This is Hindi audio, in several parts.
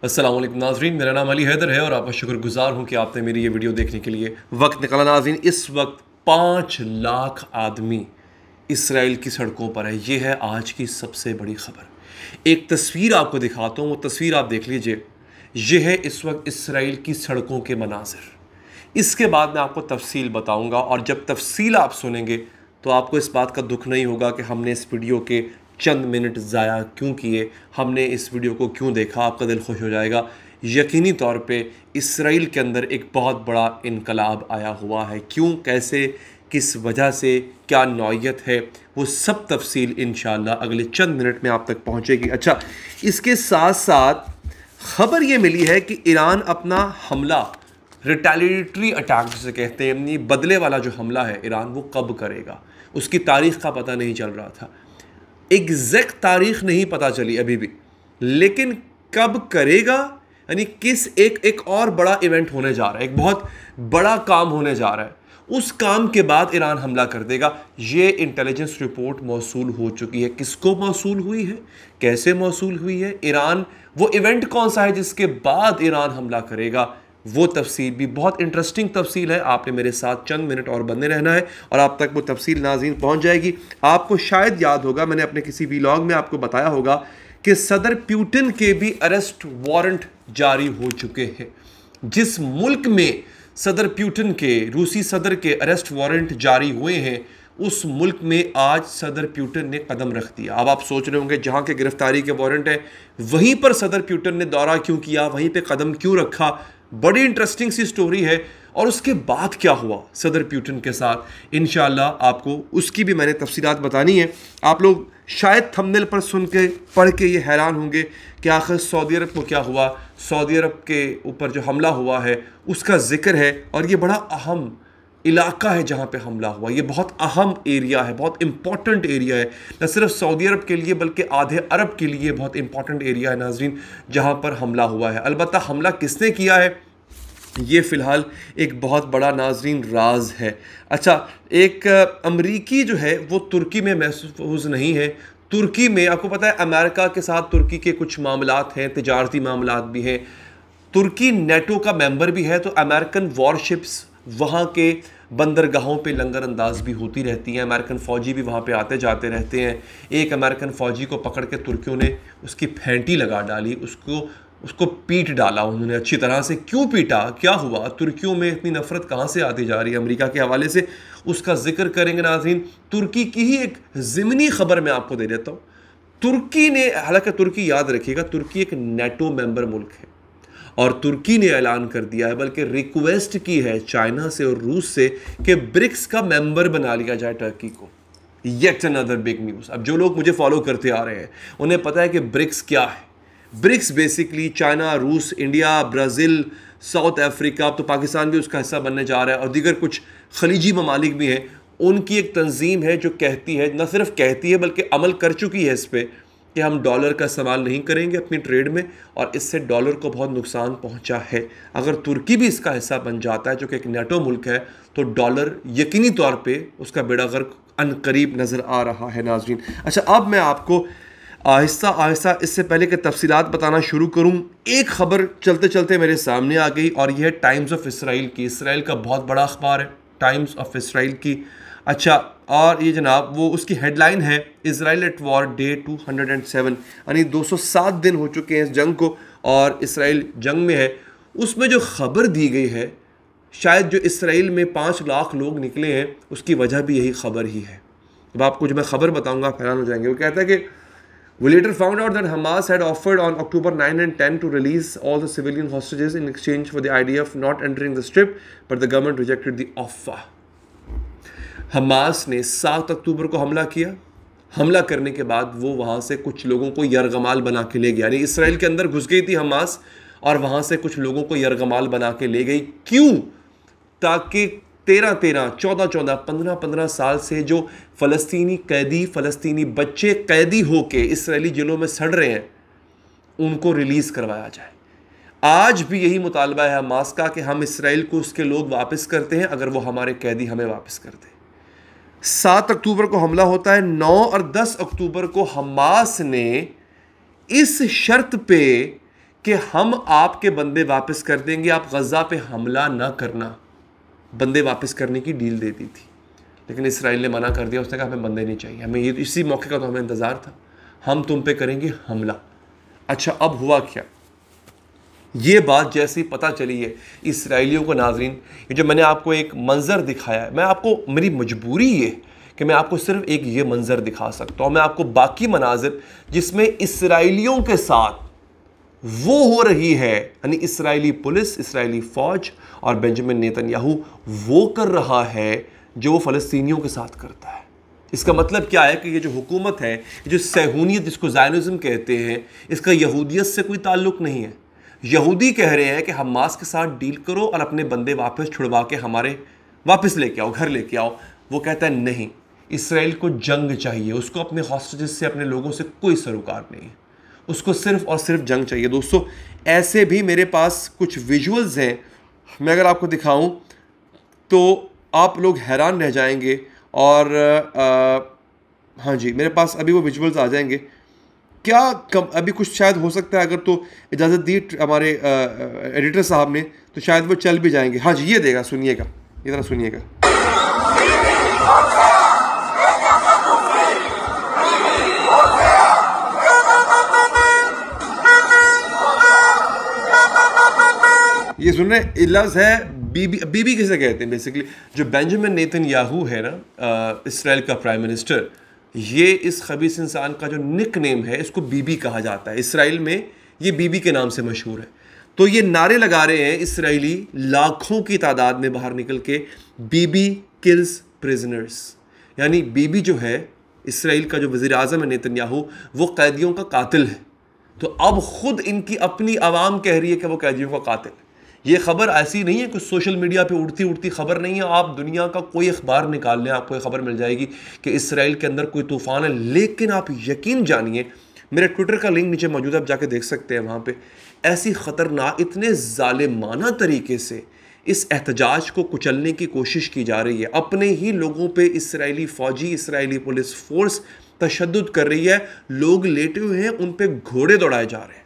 अस्सलाम वालेकुम नाज़रीन, मेरा नाम अली हैदर है और आपका शुक्रगुजार हूँ कि आपने मेरी ये वीडियो देखने के लिए वक्त निकाला। नाज़रीन, इस वक्त 5 लाख आदमी इसराइल की सड़कों पर है। ये है आज की सबसे बड़ी खबर। एक तस्वीर आपको दिखाता हूँ, वो तस्वीर आप देख लीजिए। ये है इस वक्त इसराइल की सड़कों के मनाज़िर। इसके बाद मैं आपको तफसील बताऊँगा और जब तफसील आप सुनेंगे तो आपको इस बात का दुख नहीं होगा कि हमने इस वीडियो के चंद मिनट ज़ाया क्यों किए, हमने इस वीडियो को क्यों देखा। आपका दिल खुश हो जाएगा। यकीनी तौर पे इसराइल के अंदर एक बहुत बड़ा इनकलाब आया हुआ है। क्यों, कैसे, किस वजह से, क्या नौयत है, वो सब तफसील इंशाअल्लाह अगले चंद मिनट में आप तक पहुँचेगी। अच्छा, इसके साथ साथ ख़बर ये मिली है कि ईरान अपना हमला, रिटेलिएटरी अटैक जिसे कहते हैं, यानी बदले वाला जो हमला है ईरान, वो कब करेगा। उसकी तारीख़ का पता नहीं चल रहा था, एग्जैक्ट तारीख नहीं पता चली अभी भी, लेकिन कब करेगा, यानी किस एक और बड़ा इवेंट होने जा रहा है, एक बहुत बड़ा काम होने जा रहा है। उस काम के बाद ईरान हमला कर देगा। ये इंटेलिजेंस रिपोर्ट मौसूल हो चुकी है। किसको मौसूल हुई है, कैसे मौसूल हुई है, ईरान, वो इवेंट कौन सा है जिसके बाद ईरान हमला करेगा, वो तफसील भी बहुत इंटरेस्टिंग तफसील है। आपने मेरे साथ चंद मिनट और बने रहना है और आप तक वो तफसील नाज़रीन पहुंच जाएगी। आपको शायद याद होगा, मैंने अपने किसी व्लॉग में आपको बताया होगा कि सदर पुतिन के भी अरेस्ट वारंट जारी हो चुके हैं। जिस मुल्क में सदर पुतिन के, रूसी सदर के अरेस्ट वारंट जारी हुए हैं, उस मुल्क में आज सदर पुतिन ने कदम रख दिया। अब आप सोच रहे होंगे जहां के गिरफ्तारी के वारंट है वहीं पर सदर पुतिन ने दौरा क्यों किया, वहीं पे कदम क्यों रखा। बड़ी इंटरेस्टिंग सी स्टोरी है। और उसके बाद क्या हुआ सदर पुतिन के साथ, इंशाअल्लाह आपको उसकी भी मैंने तफसीलात बतानी है। आप लोग शायद थंबनेल पर सुन के, पढ़ के ये हैरान होंगे कि आखिर सऊदी अरब को क्या हुआ। सऊदी अरब के ऊपर जो हमला हुआ है उसका जिक्र है और ये बड़ा अहम इलाका है जहाँ पे हमला हुआ। ये बहुत अहम एरिया है, बहुत इंपॉर्टेंट एरिया है, न सिर्फ सऊदी अरब के लिए बल्कि आधे अरब के लिए बहुत इंपॉर्टेंट एरिया है नाज़रीन, जहाँ पर हमला हुआ है। अलबत्ता हमला किसने किया है ये फ़िलहाल एक बहुत बड़ा नाज़रीन राज है। अच्छा, एक अमरीकी जो है वो तुर्की में महफूज नहीं है। तुर्की में आपको पता है अमेरिका के साथ तुर्की के कुछ मामलात हैं, तिजारती मामलात भी हैं। तुर्की नेटो का मेंबर भी है, तो अमेरिकन वॉरशिप्स वहाँ के बंदरगाहों पे लंगर अंदाज भी होती रहती हैं। अमेरिकन फ़ौजी भी वहाँ पे आते जाते रहते हैं। एक अमेरिकन फ़ौजी को पकड़ के तुर्कियों ने उसकी फेंटी लगा डाली, उसको पीट डाला उन्होंने अच्छी तरह से। क्यों पीटा, क्या हुआ, तुर्कियों में इतनी नफरत कहाँ से आती जा रही है अमेरिका के हवाले से, उसका जिक्र करेंगे नाज़रीन। तुर्की की ही एक ज़िमनी खबर मैं आपको दे देता हूँ। तुर्की ने, हालांकि तुर्की, याद रखिएगा, तुर्की एक नेटो मेंबर मुल्क है और तुर्की ने ऐलान कर दिया है, बल्कि रिक्वेस्ट की है चाइना से और रूस से कि ब्रिक्स का मेंबर बना लिया जाए टर्की को। Yet another big news. अब जो लोग मुझे फॉलो करते आ रहे हैं उन्हें पता है कि ब्रिक्स क्या है। ब्रिक्स बेसिकली चाइना, रूस, इंडिया, ब्राज़ील, साउथ अफ्रीका, अब तो पाकिस्तान भी उसका हिस्सा बनने जा रहा है और दीगर कुछ खलीजी ममालिक भी हैं। उनकी एक तंजीम है जो कहती है, न सिर्फ कहती है बल्कि अमल कर चुकी है इस पर, कि हम डॉलर का इस्तेमाल नहीं करेंगे अपनी ट्रेड में और इससे डॉलर को बहुत नुकसान पहुंचा है। अगर तुर्की भी इसका हिस्सा बन जाता है जो कि एक नेटो मुल्क है, तो डॉलर यकीनी तौर पे उसका बेड़ा गर्क अनकरीब नज़र आ रहा है नाज़रीन। अच्छा, अब मैं आपको आहिस्ता आहिस्ता, इससे पहले कि तफसीलात बताना शुरू करूं, एक ख़बर चलते चलते मेरे सामने आ गई और यह है टाइम्स ऑफ इसराइल की। इसराइल का बहुत बड़ा अखबार है टाइम्स ऑफ इसराइल की। अच्छा, और ये जनाब वो उसकी हेडलाइन है इसराइल एट वॉर डे 207, यानी 207 दिन हो चुके हैं इस जंग को और इसराइल जंग में है। उसमें जो ख़बर दी गई है, शायद जो इसराइल में 5 लाख लोग निकले हैं उसकी वजह भी यही ख़बर ही है। अब आपको जो मैं ख़बर बताऊँगा आप हैरान हो जाएंगे। वो कहता है कि We later found out that Hamas had offered on October 9 and 10 to release all the civilian hostages in exchange for the IDF not entering the strip, but the government rejected the offer. Hamas ने 7 अक्टूबर को हमला किया। हमला करने के बाद वो वहाँ से कुछ लोगों को यरगमाल बना के ले गया, यानी इसराइल के अंदर घुस गई थी हमास और वहाँ से कुछ लोगों को यरगमाल बना के ले गई। क्यों? ताकि 13-13, 14-14, 15-15 साल से जो फ़लस्तीनी कैदी, फ़लस्तीनी बच्चे कैदी होके इसराइली जेलों में सड़ रहे हैं, उनको रिलीज़ करवाया जाए। आज भी यही मुतालबा है हमास का कि हम इसराइल को उसके लोग वापस करते हैं अगर वो हमारे कैदी हमें वापस करते हैं। 7 अक्टूबर को हमला होता है। 9 और 10 अक्टूबर को हमास ने इस शर्त पे कि हम आपके बंदे वापस कर देंगे, आप गज़ा पे हमला ना करना, बंदे वापस करने की डील दे दी थी। लेकिन इसराइल ने मना कर दिया, उसने कहा हमें बंदे नहीं चाहिए, हमें ये इसी मौके का तो हमें इंतज़ार था, हम तुम पे करेंगे हमला। अच्छा, अब हुआ क्या? ये बात जैसे ही पता चली है इसराइलियों को, नाज़रीन, ये जो मैंने आपको एक मंज़र दिखाया है, मैं आपको, मेरी मजबूरी ये कि मैं आपको सिर्फ एक ये मंज़र दिखा सकता हूँ, मैं आपको बाकी मनाजिर जिसमें इसराइलियों के साथ वो हो रही है, यानी इसराइली पुलिस, इसराइली फ़ौज और बेंजामिन नेतन्याहू वो कर रहा है जो वो फ़लस्तीनियों के साथ करता है। इसका मतलब क्या है कि ये जो हुकूमत है, ये जो सहूनियत जिसको ज़ायनिज़्म कहते हैं, इसका यहूदियत से कोई ताल्लुक़ नहीं है। यहूदी कह रहे हैं कि हमास के साथ डील करो और अपने बंदे वापस छुड़वा के हमारे वापस लेके आओ, घर लेके आओ। वो कहता है नहीं, इसराइल को जंग चाहिए, उसको अपने हॉस्टेजेस से, अपने लोगों से कोई सरोकार नहीं है, उसको सिर्फ और सिर्फ जंग चाहिए। दोस्तों, ऐसे भी मेरे पास कुछ विजुअल्स हैं, मैं अगर आपको दिखाऊं तो आप लोग हैरान रह जाएंगे। और हाँ जी, मेरे पास अभी वो विजुअल्स आ जाएंगे। क्या अभी कुछ शायद हो सकता है, अगर तो इजाज़त दी हमारे एडिटर साहब ने, तो शायद वो चल भी जाएंगे। हाँ जी, ये देगा, सुनिएगा, ये तरह सुनिएगा। ये सुन रहे, लफ्ज़ है बीबी। बीबी किसे कहते हैं? बेसिकली जो बेंजामिन नेतन्याहू है ना, इसराइल का प्राइम मिनिस्टर, ये इस खबीस इंसान का जो निक नेम है, इसको बीबी कहा जाता है। इसराइल में ये बीबी के नाम से मशहूर है। तो ये नारे लगा रहे हैं इसराइली लाखों की तादाद में बाहर निकल के, बीबी किल्स प्रिजनर्स, यानी बीबी जो है, इसराइल का जो वज़ीर आज़म है नेतन्याहू, वो कैदियों का कातिल है। तो अब खुद इनकी अपनी आवाम कह रही है कि वो कैदियों का कातिल। ये खबर ऐसी नहीं है कि सोशल मीडिया पे उड़ती उड़ती खबर नहीं है। आप दुनिया का कोई अखबार निकाल लें, आपको ये खबर मिल जाएगी कि इसराइल के अंदर कोई तूफ़ान है। लेकिन आप यकीन जानिए, मेरे ट्विटर का लिंक नीचे मौजूद है, आप जाके देख सकते हैं। वहाँ पे ऐसी ख़तरनाक, इतने ज़ालिमाना तरीके से इस एहतजाज को कुचलने की कोशिश की जा रही है। अपने ही लोगों पे इसराइली फ़ौजी, इसराइली पुलिस फोर्स तशद्दुद कर रही है। लोग लेटे हुए हैं, उन पे घोड़े दौड़ाए जा रहे हैं।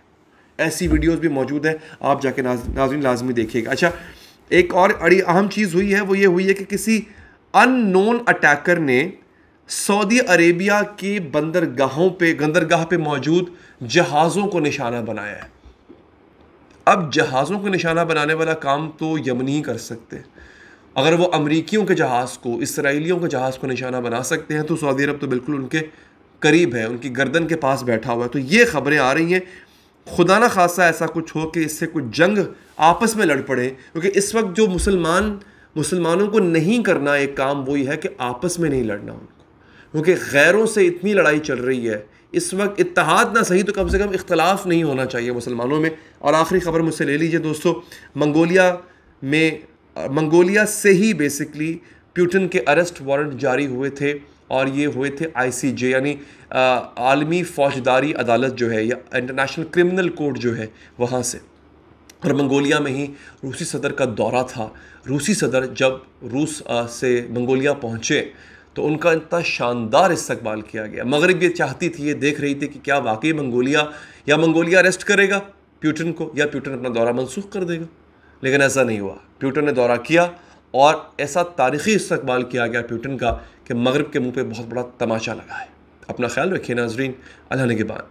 ऐसी वीडियोस भी मौजूद है, आप जाके नाज़रीन लाजमी देखिएगा। अच्छा, एक और बड़ी अहम चीज़ हुई है, वो ये हुई है कि किसी अननोन अटैकर ने सऊदी अरेबिया की बंदरगाह पे मौजूद जहाज़ों को निशाना बनाया है। अब जहाज़ों को निशाना बनाने वाला काम तो यमनी ही कर सकते हैं। अगर वो अमरीकियों के जहाज़ को, इसराइलियों के जहाज़ को निशाना बना सकते हैं, तो सऊदी अरब तो बिल्कुल उनके करीब है, उनकी गर्दन के पास बैठा हुआ है। तो ये खबरें आ रही हैं, खुदा ना खासा ऐसा कुछ हो कि इससे कुछ जंग आपस में लड़ पड़े। क्योंकि इस वक्त जो मुसलमानों को नहीं करना एक काम वही है कि आपस में नहीं लड़ना उनको, क्योंकि गैरों से इतनी लड़ाई चल रही है इस वक्त। इत्तेहाद ना सही तो कम से कम इख्तलाफ नहीं होना चाहिए मुसलमानों में। और आखिरी खबर मुझसे ले लीजिए दोस्तों, मंगोलिया से ही बेसिकली प्यूटन के अरेस्ट वारंट जारी हुए थे, और ये हुए थे ICJ, यानी आलमी फौजदारी अदालत जो है, या इंटरनेशनल क्रिमिनल कोर्ट जो है, वहाँ से। और मंगोलिया में ही रूसी सदर का दौरा था। रूसी सदर जब रूस से मंगोलिया पहुँचे तो उनका इतना शानदार इस्तकबाल किया गया। मगरिब ये चाहती थी, ये देख रही थी कि क्या वाकई मंगोलिया अरेस्ट करेगा प्यूटन को, या प्यूटन अपना दौरा मनसूख कर देगा। लेकिन ऐसा नहीं हुआ। प्यूटन ने दौरा किया और ऐसा तारीख़ी इस्तकबाल किया गया प्यूटन का कि मगरिब के मुंह पे बहुत बड़ा तमाचा लगा है। अपना ख्याल रखिए नाजरीन, अल्लाह निगहबान।